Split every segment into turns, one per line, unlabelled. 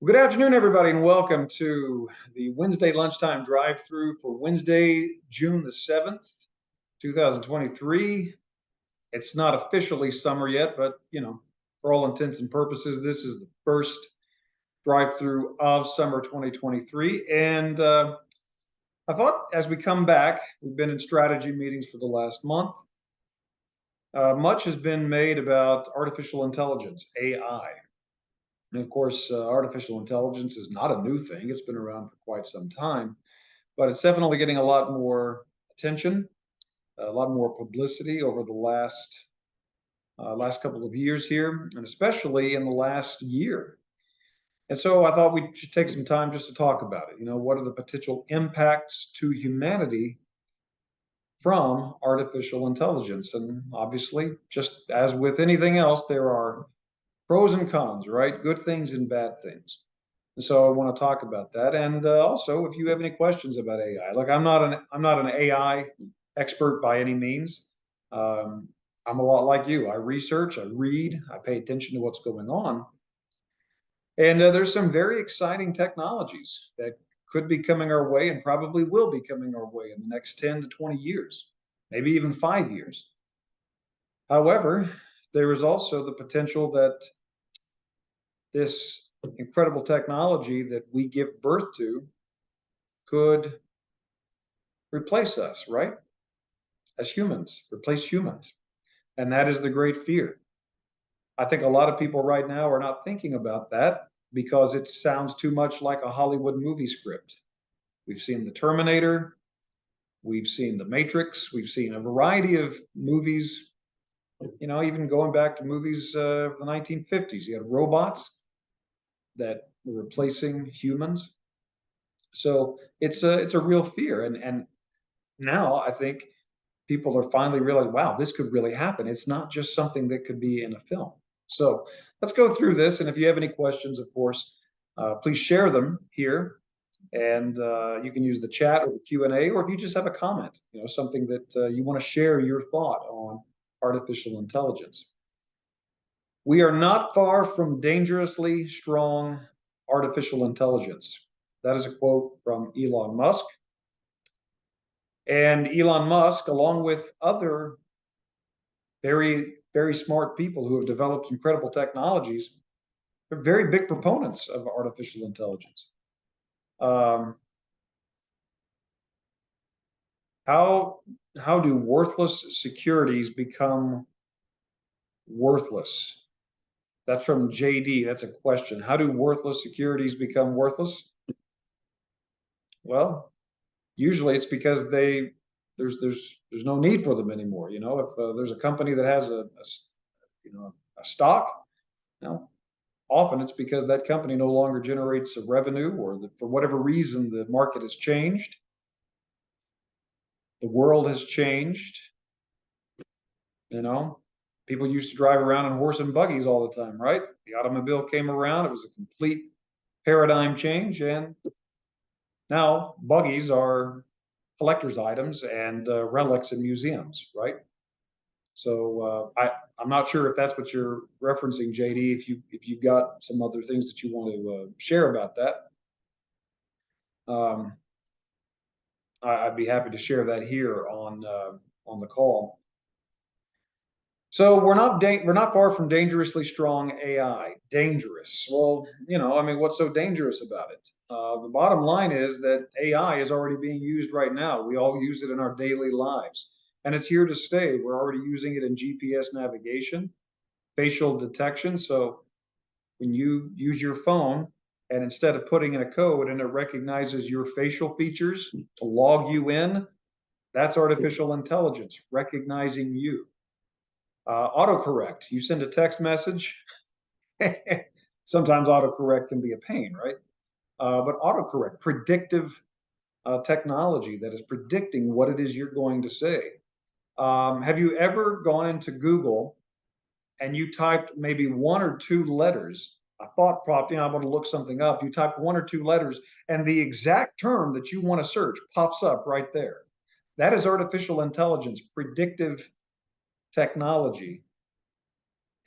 Good afternoon, everybody, and welcome to the Wednesday lunchtime drive-through for Wednesday, June the 7th, 2023. It's not officially summer yet, but for all intents and purposes, this is the first drive-through of summer 2023. And I thought as we come back, we've been in strategy meetings for the last month. Much has been made about artificial intelligence, AI. And of course, artificial intelligence is not a new thing. It's been around for quite some time, but it's definitely getting a lot more attention, a lot more publicity over the last couple of years here, and especially in the last year. And so I thought we should take some time just to talk about it. What are the potential impacts to humanity from artificial intelligence? And obviously, just as with anything else, there are pros and cons, right? Good things and bad things. And so I want to talk about that. And also, if you have any questions about AI, look, I'm not an AI expert by any means. I'm a lot like you. I research, I read, I pay attention to what's going on. And there's some very exciting technologies that could be coming our way and probably will be coming our way in the next 10 to 20 years, maybe even 5 years. However, there is also the potential that this incredible technology that we give birth to could replace us, right? As humans, replace humans. And that is the great fear. I think a lot of people right now are not thinking about that because it sounds too much like a Hollywood movie script. We've seen The Terminator, we've seen The Matrix, we've seen a variety of movies, even going back to movies of the 1950s. You had robots that were replacing humans. So it's a real fear. And now I think people are finally realizing, wow, this could really happen. It's not just something that could be in a film. So let's go through this. And if you have any questions, of course, please share them here. And you can use the chat or the Q&A, or if you just have a comment, something that you want to share your thought on artificial intelligence. We are not far from dangerously strong artificial intelligence. That is a quote from Elon Musk. And Elon Musk, along with other very, very smart people who have developed incredible technologies, are very big proponents of artificial intelligence. Um, how do worthless securities become worthless? That's from JD. That's a question. How do worthless securities become worthless? Well, usually it's because there's no need for them anymore. If there's a company that has a stock, often it's because that company no longer generates a revenue, or that for whatever reason the market has changed, the world has changed. You know, People used to drive around in horse and buggies all the time, right? The automobile came around; it was a complete paradigm change, and now buggies are collector's items and relics in museums, right? So I'm not sure if that's what you're referencing, JD. If you've got some other things that you want to share about that, um, I'd be happy to share that here on the call. So we're not far from dangerously strong AI. Dangerous. Well, what's so dangerous about it? The bottom line is that AI is already being used right now. We all use it in our daily lives, and it's here to stay. We're already using it in GPS navigation, facial detection. So when you use your phone, and instead of putting in a code and it recognizes your facial features to log you in, that's artificial intelligence recognizing you. Autocorrect. You send a text message. Sometimes autocorrect can be a pain, right? But autocorrect, predictive technology that is predicting what it is you're going to say. Have you ever gone into Google and you typed maybe one or two letters, a thought prompt, I want to look something up. You type one or two letters, and the exact term that you want to search pops up right there. That is artificial intelligence, predictive technology.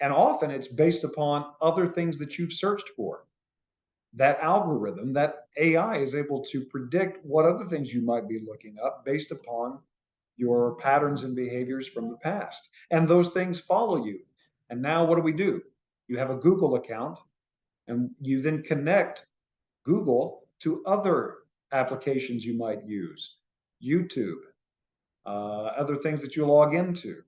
And often it's based upon other things that you've searched for. that algorithm, that AI is able to predict what other things you might be looking up based upon your patterns and behaviors from the past. And those things follow you. And now what do? You have a Google account, and you then connect Google to other applications you might use, YouTube, other things that you log into.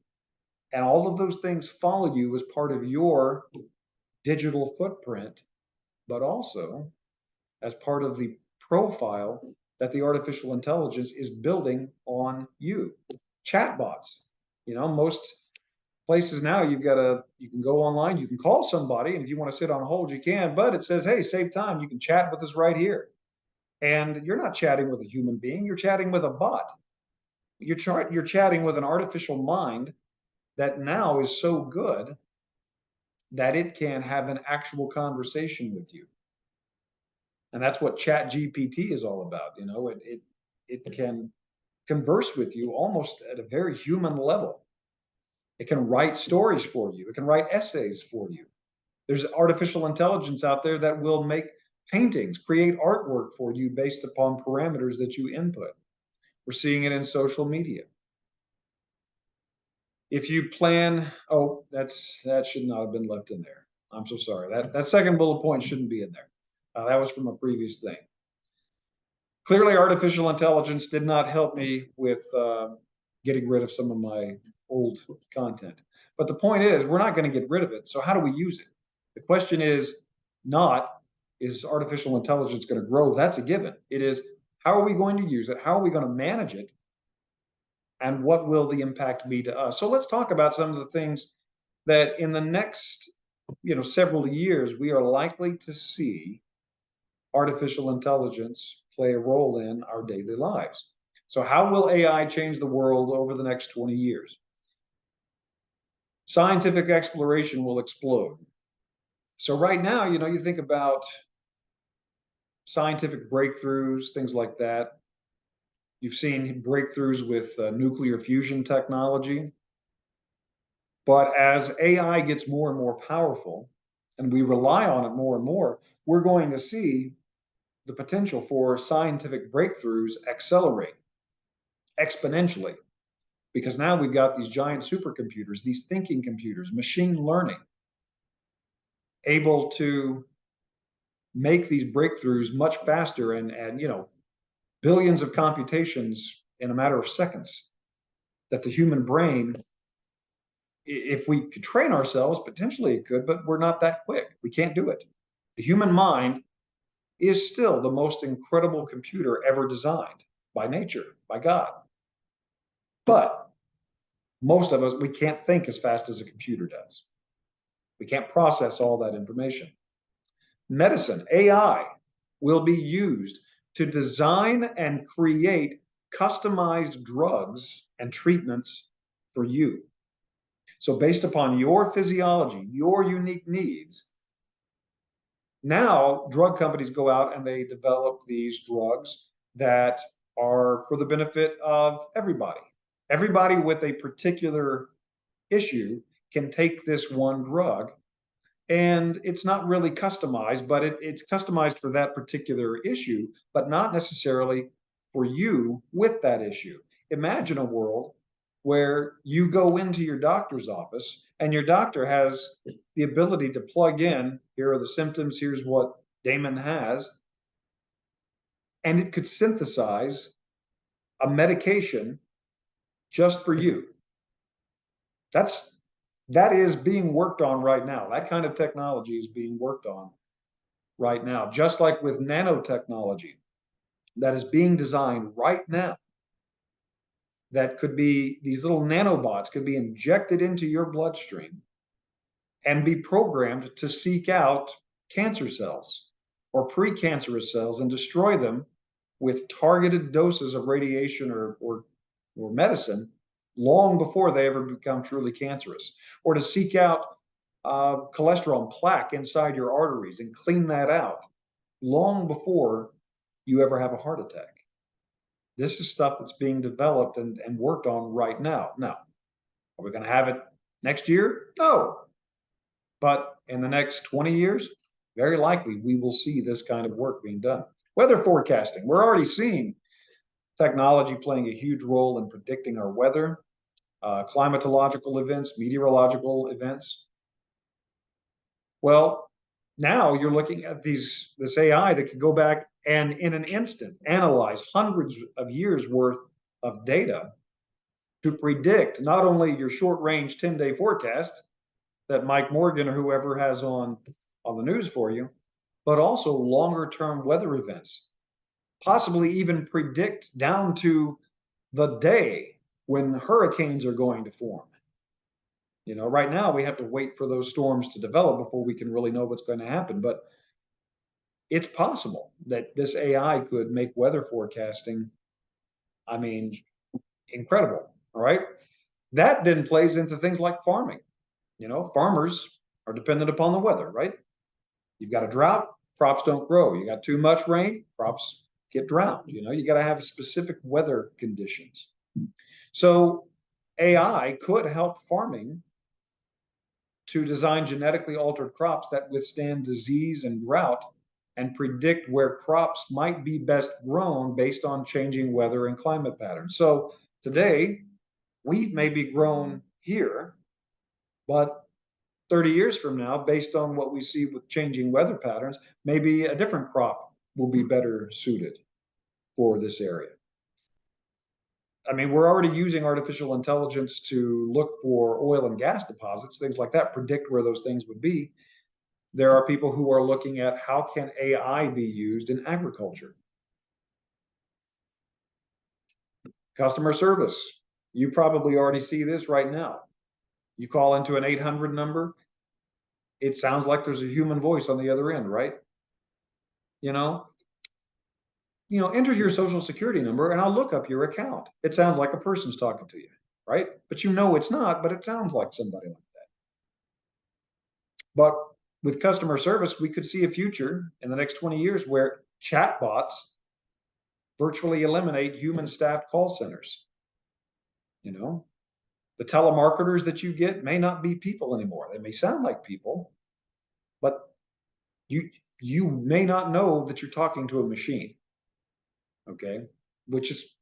And all of those things follow you as part of your digital footprint, but also as part of the profile that the artificial intelligence is building on you. Chatbots, most places now you can go online, you can call somebody, and if you want to sit on hold, you can, but it says, hey, save time, you can chat with us right here. And you're not chatting with a human being, you're chatting with a bot. You're chatting with an artificial mind that now is so good that it can have an actual conversation with you. And that's what Chat GPT is all about. It can converse with you almost at a very human level. It can write stories for you. It can write essays for you. There's artificial intelligence out there that will make paintings, create artwork for you based upon parameters that you input. We're seeing it in social media. If you plan, oh, that should not have been left in there. I'm so sorry. That second bullet point shouldn't be in there. That was from a previous thing. Clearly, artificial intelligence did not help me with getting rid of some of my old content. But the point is, we're not going to get rid of it. So how do we use it? The question is not, is artificial intelligence going to grow? That's a given. It is, how are we going to use it? How are we going to manage it? And what will the impact be to us? So let's talk about some of the things that in the next, several years, we are likely to see artificial intelligence play a role in our daily lives. So how will AI change the world over the next 20 years? Scientific exploration will explode. So right now, you think about scientific breakthroughs, things like that. You've seen breakthroughs with nuclear fusion technology. But as AI gets more and more powerful, and we rely on it more and more, we're going to see the potential for scientific breakthroughs accelerate exponentially, because now we've got these giant supercomputers, these thinking computers, machine learning, able to make these breakthroughs much faster and billions of computations in a matter of seconds that the human brain, if we could train ourselves, potentially it could, but we're not that quick. We can't do it. The human mind is still the most incredible computer ever designed by nature, by God. But most of us, we can't think as fast as a computer does. We can't process all that information. Medicine, AI, will be used to design and create customized drugs and treatments for you. So based upon your physiology, your unique needs, now drug companies go out and they develop these drugs that are for the benefit of everybody. Everybody with a particular issue can take this one drug, and it's not really customized, but it's customized for that particular issue, but not necessarily for you with that issue. Imagine a world where you go into your doctor's office and your doctor has the ability to plug in, here are the symptoms, here's what Damon has, and it could synthesize a medication just for you. That is being worked on right now. That kind of technology is being worked on right now, just like with nanotechnology that is being designed right now. That could be, these little nanobots could be injected into your bloodstream and be programmed to seek out cancer cells or precancerous cells and destroy them with targeted doses of radiation or medicine long before they ever become truly cancerous, or to seek out cholesterol and plaque inside your arteries and clean that out long before you ever have a heart attack. This is stuff that's being developed and worked on right now. Now, are we going to have it next year? No. But in the next 20 years, very likely we will see this kind of work being done. Weather forecasting. We're already seeing technology playing a huge role in predicting our weather, climatological events, meteorological events. Well, now you're looking at this AI that can go back and in an instant analyze hundreds of years worth of data to predict not only your short range 10-day forecast that Mike Morgan or whoever has on the news for you, but also longer term weather events, possibly even predict down to the day when hurricanes are going to form. Right now we have to wait for those storms to develop before we can really know what's going to happen. But it's possible that this AI could make weather forecasting, I mean, incredible. All right. That then plays into things like farming. Farmers are dependent upon the weather, right? You've got a drought, crops don't grow. You got too much rain, crops get drowned. You got to have specific weather conditions. So AI could help farming to design genetically altered crops that withstand disease and drought and predict where crops might be best grown based on changing weather and climate patterns. So today, wheat may be grown here, but 30 years from now, based on what we see with changing weather patterns, maybe a different crop will be better suited for this area. I mean, we're already using artificial intelligence to look for oil and gas deposits, things like that, predict where those things would be. There are people who are looking at how can AI be used in agriculture. Customer service. You probably already see this right now. You call into an 800 number, it sounds like there's a human voice on the other end, right? You know, enter your social security number and I'll look up your account. It sounds like a person's talking to you, right? But it's not, but it sounds like somebody like that. But with customer service, we could see a future in the next 20 years where chatbots virtually eliminate human staffed call centers. The telemarketers that you get may not be people anymore. They may sound like people, but you may not know that you're talking to a machine. Okay, which is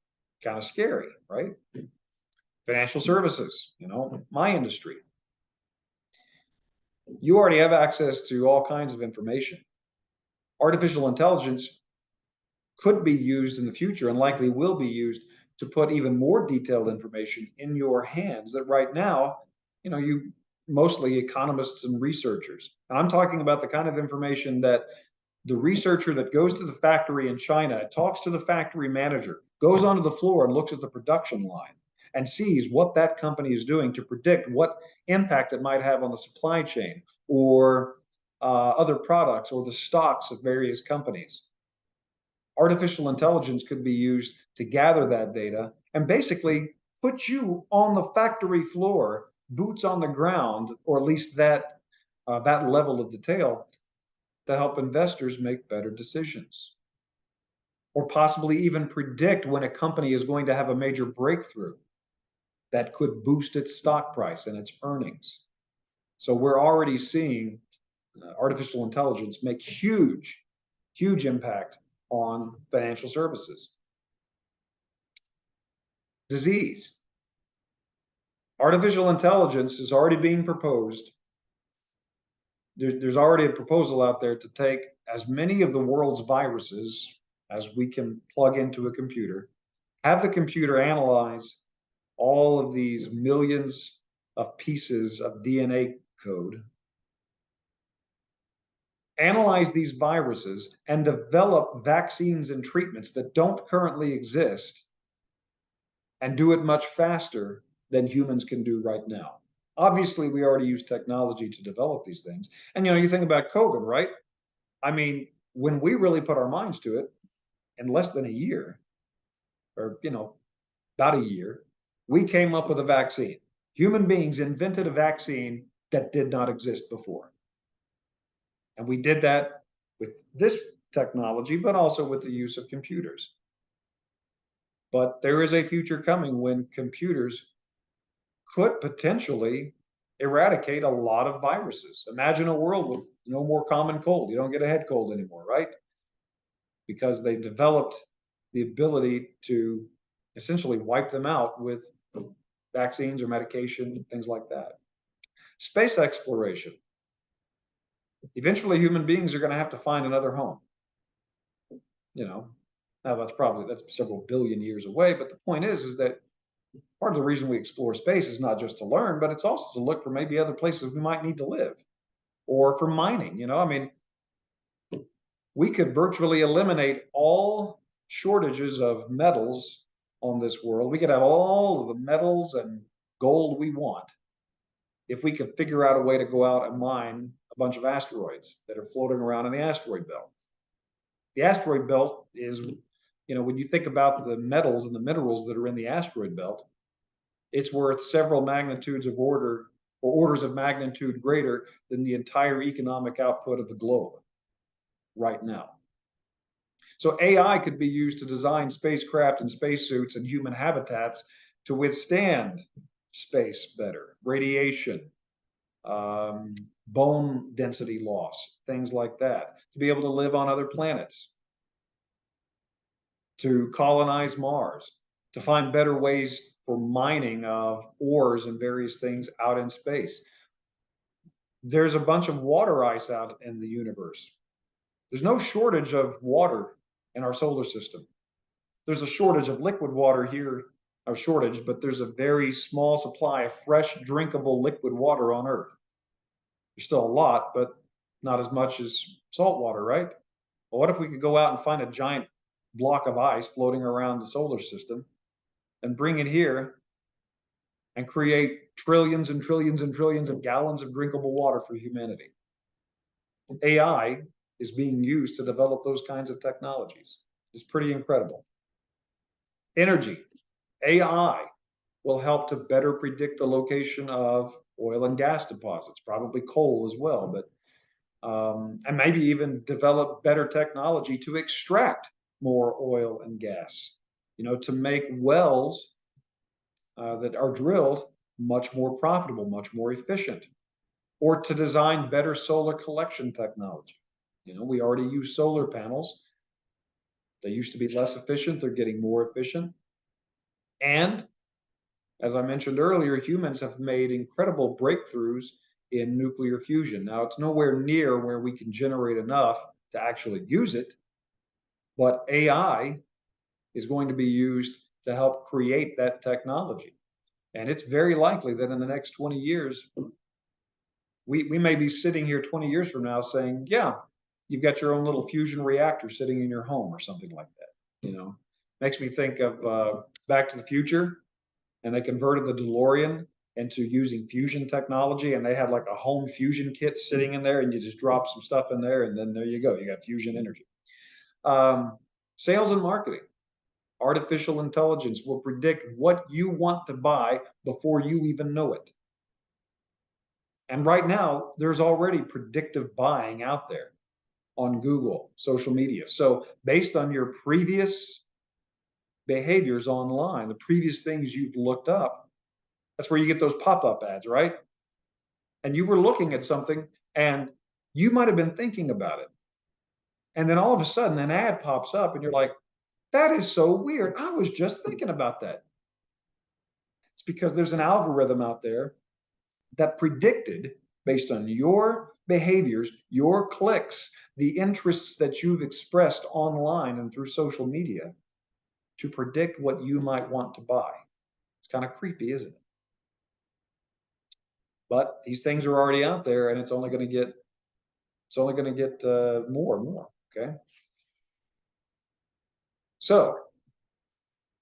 kind of scary, right? Financial services, my industry. You already have access to all kinds of information. Artificial intelligence could be used in the future and likely will be used to put even more detailed information in your hands that right now, you mostly economists and researchers. And I'm talking about the kind of information that the researcher that goes to the factory in China, talks to the factory manager, goes onto the floor and looks at the production line and sees what that company is doing to predict what impact it might have on the supply chain or other products or the stocks of various companies. Artificial intelligence could be used to gather that data and basically put you on the factory floor, boots on the ground, or at least that level of detail to help investors make better decisions, or possibly even predict when a company is going to have a major breakthrough that could boost its stock price and its earnings. So we're already seeing artificial intelligence make huge impact on financial services. Disease. Artificial intelligence is already being proposed. There's already a proposal out there to take as many of the world's viruses as we can plug into a computer, have the computer analyze all of these millions of pieces of DNA code, analyze these viruses, and develop vaccines and treatments that don't currently exist, and do it much faster than humans can do right now. Obviously, we already use technology to develop these things. And you think about COVID, right? I mean, when we really put our minds to it, in less than a year, or about a year, we came up with a vaccine. Human beings invented a vaccine that did not exist before. And we did that with this technology, but also with the use of computers. But there is a future coming when computers could potentially eradicate a lot of viruses. Imagine a world with No more common cold. You don't get a head cold anymore, right? Because they developed the ability to essentially wipe them out with vaccines or medication, things like that. Space exploration. Eventually, human beings are going to have to find another home. You know, now that's several billion years away. But the point is that part of the reason we explore space is not just to learn, but it's also to look for maybe other places we might need to live, or for mining. I mean, we could virtually eliminate all shortages of metals on this world. We could have all of the metals and gold we want if we could figure out a way to go out and mine a bunch of asteroids that are floating around in the asteroid belt. The asteroid belt is, when you think about the metals and the minerals that are in the asteroid belt, it's worth several magnitudes of order or orders of magnitude greater than the entire economic output of the globe right now. So AI could be used to design spacecraft and spacesuits and human habitats to withstand space better, radiation, bone density loss, things like that, to be able to live on other planets, to colonize Mars, to find better ways for mining of ores and various things out in space. There's a bunch of water ice out in the universe. There's no shortage of water in our solar system. There's a shortage of liquid water here, but there's a very small supply of fresh, drinkable liquid water on Earth. There's still a lot, but not as much as salt water, right? Well, what if we could go out and find a giant block of ice floating around the solar system and bring it here and create trillions and trillions and trillions of gallons of drinkable water for humanity? AI is being used to develop those kinds of technologies. It's pretty incredible. Energy. AI will help to better predict the location of oil and gas deposits, probably coal as well, but and maybe even develop better technology to extract more oil and gas, to make wells that are drilled much more profitable, much more efficient, or to design better solar collection technology. We already use solar panels. They used to be less efficient. They're getting more efficient. And as I mentioned earlier, humans have made incredible breakthroughs in nuclear fusion. Now, it's nowhere near where we can generate enough to actually use it, but AI is going to be used to help create that technology. And it's very likely that in the next 20 years, we may be sitting here 20 years from now saying, yeah, you've got your own little fusion reactor sitting in your home or something like that. Makes me think of Back to the Future, and they converted the DeLorean into using fusion technology, and they had like a home fusion kit sitting in there, and you just drop some stuff in there, and then there you go, you got fusion energy. Sales and marketing. Artificial intelligence will predict what you want to buy before you even know it. And right now, there's already predictive buying out there on Google, social media. So based on your previous behaviors online, the previous things you've looked up, that's where you get those pop-up ads, right? And you were looking at something and you might have been thinking about it. And then all of a sudden an ad pops up and you're like, that is so weird. I was just thinking about that. It's because there's an algorithm out there that predicted, based on your behaviors, your clicks, the interests that you've expressed online and through social media, to predict what you might want to buy. It's kind of creepy, isn't it? But these things are already out there, and it's only going to get more and more. Okay. So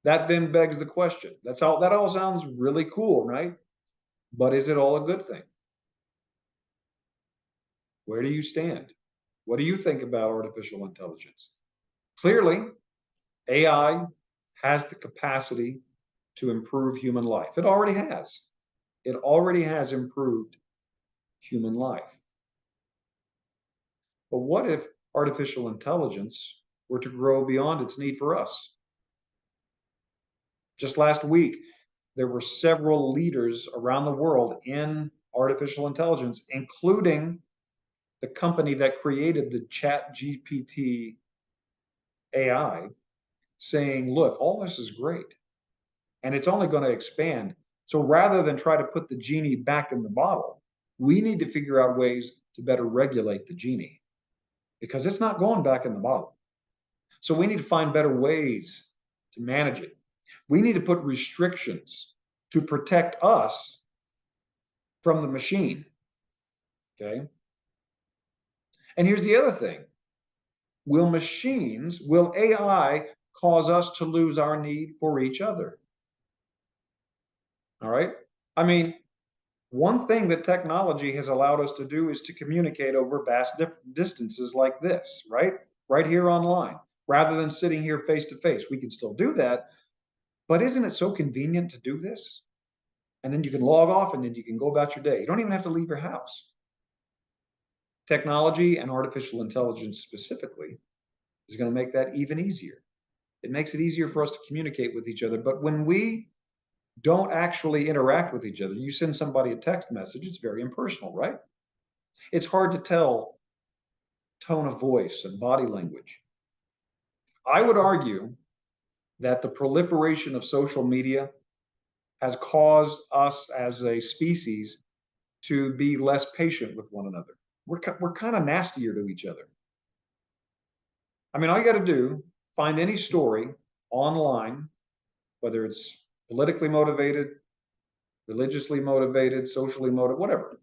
that then begs the question. That all sounds really cool, right? But is it all a good thing? Where do you stand? What do you think about artificial intelligence? Clearly, AI has the capacity to improve human life. It already has. It already has improved human life. But what if artificial intelligence were to grow beyond its need for us? Just last week, there were several leaders around the world in artificial intelligence, including the company that created the Chat GPT AI, saying, look, all this is great and it's only going to expand. So rather than try to put the genie back in the bottle, we need to figure out ways to better regulate the genie because it's not going back in the bottle. So we need to find better ways to manage it. We need to put restrictions to protect us from the machine. Okay. And here's the other thing. Will AI cause us to lose our need for each other? All right. I mean, one thing that technology has allowed us to do is to communicate over vast distances like this, right? Right here online, rather than sitting here face to face. We can still do that, but isn't it so convenient to do this? And then you can log off and then you can go about your day. You don't even have to leave your house. Technology and artificial intelligence specifically is going to make that even easier. It makes it easier for us to communicate with each other. But when we don't actually interact with each other, you send somebody a text message, it's very impersonal, right? It's hard to tell tone of voice and body language. I would argue that the proliferation of social media has caused us as a species to be less patient with one another. We're kind of nastier to each other. I mean, all you got to do, find any story online, whether it's politically motivated, religiously motivated, socially motivated, whatever.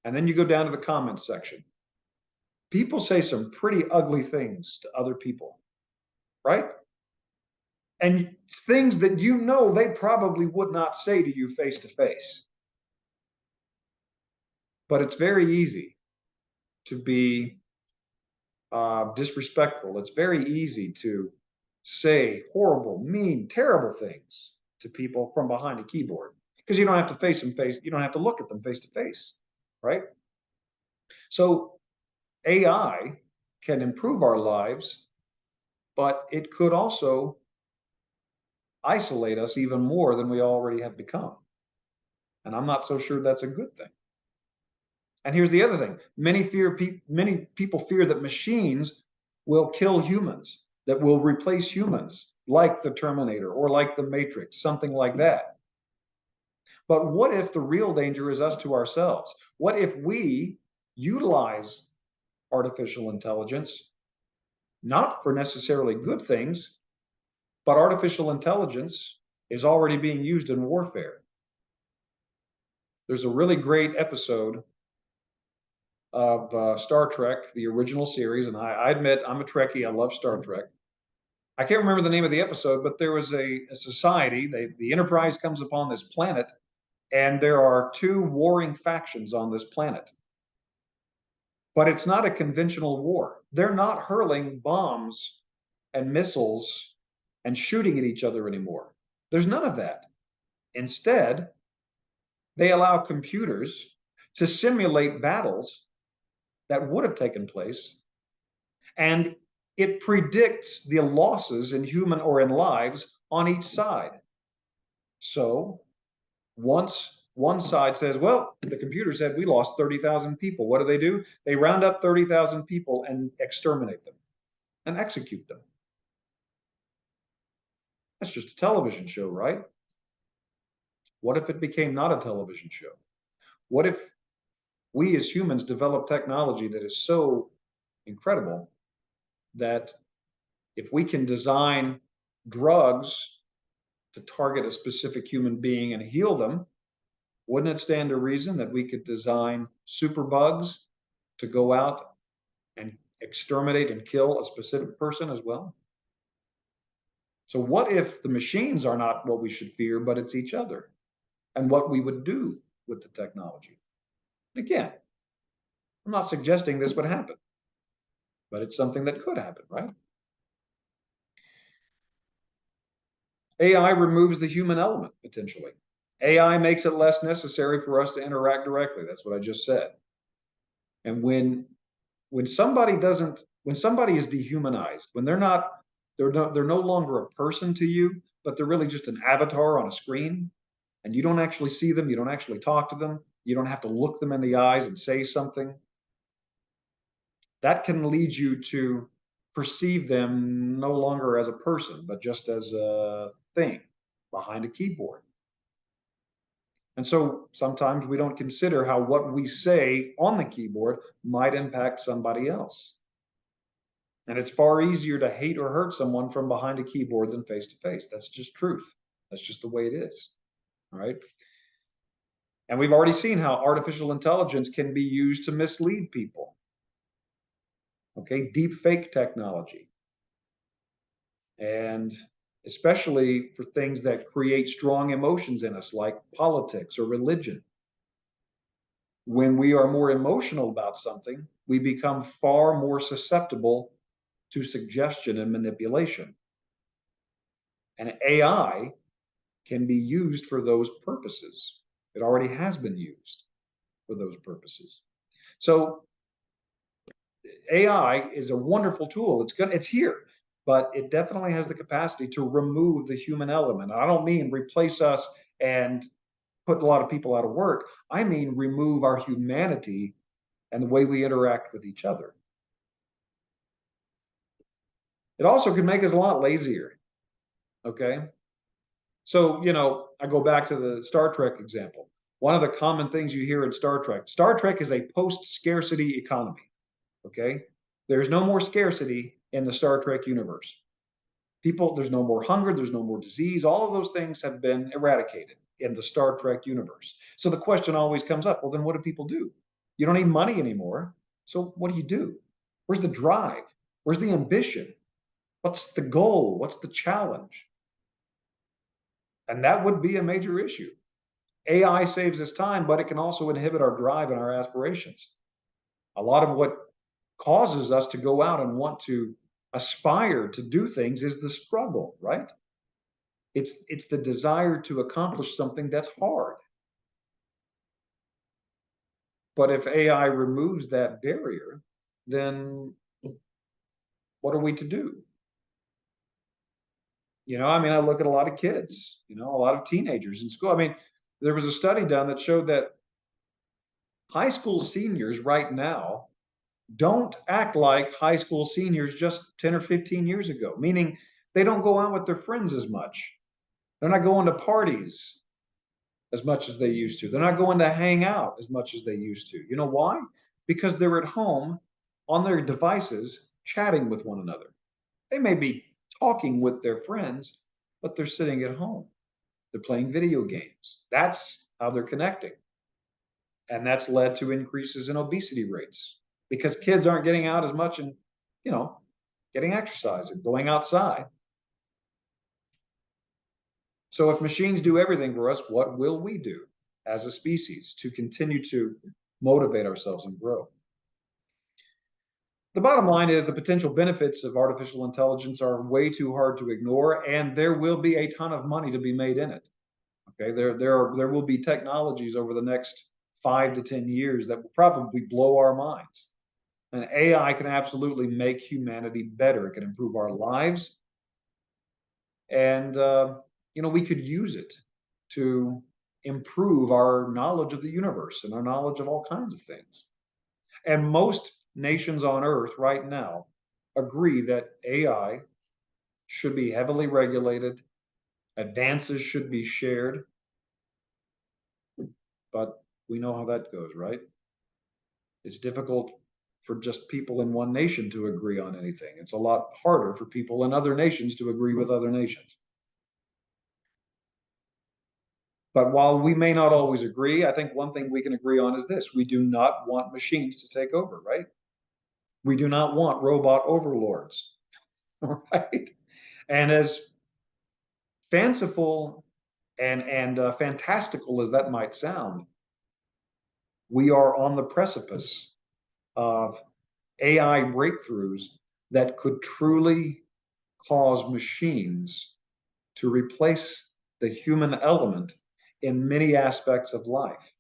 And then you go down to the comments section. People say some pretty ugly things to other people, right? And things that you know they probably would not say to you face to face. But it's very easy to be disrespectful. It's very easy to say horrible, mean, terrible things to people from behind a keyboard because you don't have to face them face. You don't have to look at them face to face, right? So AI can improve our lives, but it could also isolate us even more than we already have become. And I'm not so sure that's a good thing. And here's the other thing. Many people fear that machines will kill humans, that will replace humans, like the Terminator or like the Matrix, something like that. But what if the real danger is us to ourselves? What if we utilize artificial intelligence, not for necessarily good things, but artificial intelligence is already being used in warfare? There's a really great episode of Star Trek, the original series, and I admit I'm a Trekkie. I love Star Trek. I can't remember the name of the episode, but there was a society. The Enterprise comes upon this planet, and there are two warring factions on this planet. But it's not a conventional war. They're not hurling bombs and missiles and shooting at each other anymore. There's none of that. Instead, they allow computers to simulate battles that would have taken place, and it predicts the losses in human or in lives on each side. So once one side says, well, the computer said we lost 30,000 people, what do? They round up 30,000 people and exterminate them and execute them. That's just a television show, right? What if it became not a television show? What if we as humans develop technology that is so incredible that if we can design drugs to target a specific human being and heal them, wouldn't it stand to reason that we could design superbugs to go out and exterminate and kill a specific person as well? So what if the machines are not what we should fear, but it's each other and what we would do with the technology? Again, I'm not suggesting this would happen, but it's something that could happen, right? AI removes the human element potentially. AI makes it less necessary for us to interact directly. That's what I just said. And when somebody doesn't, when somebody is dehumanized, when they're no longer a person to you, but they're really just an avatar on a screen, and you don't actually see them, you don't actually talk to them, you don't have to look them in the eyes and say something. that can lead you to perceive them no longer as a person, but just as a thing behind a keyboard. And so sometimes we don't consider how what we say on the keyboard might impact somebody else. And it's far easier to hate or hurt someone from behind a keyboard than face to face. That's just truth. That's just the way it is. All right. And we've already seen how artificial intelligence can be used to mislead people. Okay. Deep fake technology. And especially for things that create strong emotions in us, like politics or religion. When we are more emotional about something, we become far more susceptible to suggestion and manipulation. And AI can be used for those purposes. It already has been used for those purposes. So AI is a wonderful tool. It's here, but it definitely has the capacity to remove the human element. I don't mean replace us and put a lot of people out of work. I mean remove our humanity and the way we interact with each other. It also can make us a lot lazier. Okay. So, I go back to the Star Trek example. One of the common things you hear in Star Trek is a post scarcity economy. Okay. There's no more scarcity in the Star Trek universe. There's no more hunger, there's no more disease. All of those things have been eradicated in the Star Trek universe. So the question always comes up, well, then what do people do? You don't need money anymore. So what do you do? Where's the drive? Where's the ambition? What's the goal? What's the challenge? And that would be a major issue. AI saves us time, but it can also inhibit our drive and our aspirations. A lot of what causes us to go out and want to aspire to do things is the struggle, right? It's the desire to accomplish something that's hard. But if AI removes that barrier, then what are we to do? I look at a lot of kids, a lot of teenagers in school. There was a study done that showed that high school seniors right now don't act like high school seniors just 10 or 15 years ago, meaning they don't go out with their friends as much. They're not going to parties as much as they used to. They're not going to hang out as much as they used to. You know why? Because they're at home on their devices chatting with one another. They may be talking with their friends, but they're sitting at home. They're playing video games. That's how they're connecting. And that's led to increases in obesity rates because kids aren't getting out as much and, you know, getting exercise and going outside. So if machines do everything for us, what will we do as a species to continue to motivate ourselves and grow? The bottom line is the potential benefits of artificial intelligence are way too hard to ignore, and there will be a ton of money to be made in it. Okay, there will be technologies over the next 5 to 10 years that will probably blow our minds. And AI can absolutely make humanity better. It can improve our lives, and we could use it to improve our knowledge of the universe and our knowledge of all kinds of things. And most nations on earth right now agree that AI should be heavily regulated, advances should be shared, but we know how that goes, right? It's difficult for just people in one nation to agree on anything. It's a lot harder for people in other nations to agree with other nations. But while we may not always agree, I think one thing we can agree on is this: we do not want machines to take over, right? We do not want robot overlords, right? And as fanciful and fantastical as that might sound, we are on the precipice of AI breakthroughs that could truly cause machines to replace the human element in many aspects of life.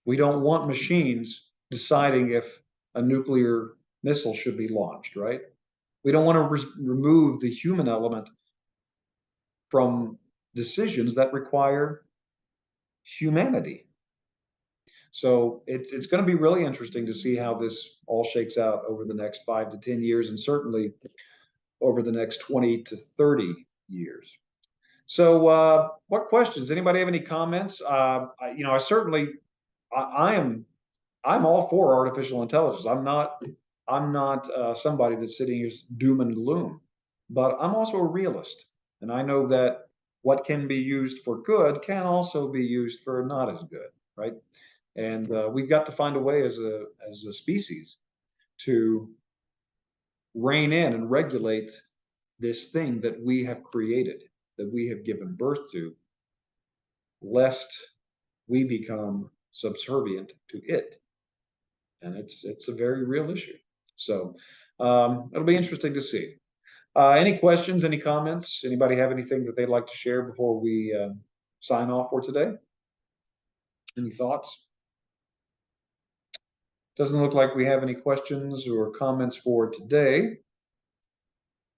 We don't want machines deciding if a nuclear missile should be launched, right? We don't want to remove the human element from decisions that require humanity. So it's going to be really interesting to see how this all shakes out over the next 5 to 10 years, and certainly over the next 20 to 30 years. So, what questions? Anybody have any comments? I certainly, I am, I'm all for artificial intelligence. I'm not somebody that's sitting here doom and gloom, but I'm also a realist, and I know that what can be used for good can also be used for not as good, right? And we've got to find a way as a species to rein in and regulate this thing that we have created, that we have given birth to, lest we become subservient to it. And it's a very real issue. So it'll be interesting to see. Any questions, any comments? Anybody have anything that they'd like to share before we sign off for today? Any thoughts? Doesn't look like we have any questions or comments for today.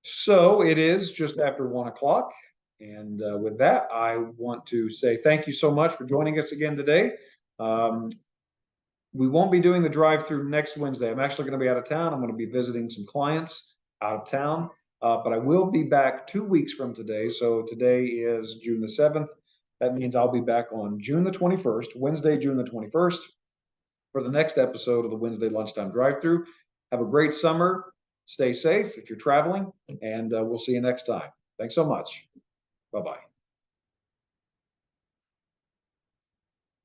So it is just after 1 o'clock. And with that, I want to say thank you so much for joining us again today. Um, we won't be doing the drive-through next Wednesday. I'm actually going to be out of town. I'm going to be visiting some clients out of town, but I will be back 2 weeks from today. So today is June the 7th. That means I'll be back on June the 21st, Wednesday, June the 21st, for the next episode of the Wednesday Lunchtime Drive-Through. Have a great summer. Stay safe if you're traveling, and we'll see you next time. Thanks so much. Bye-bye.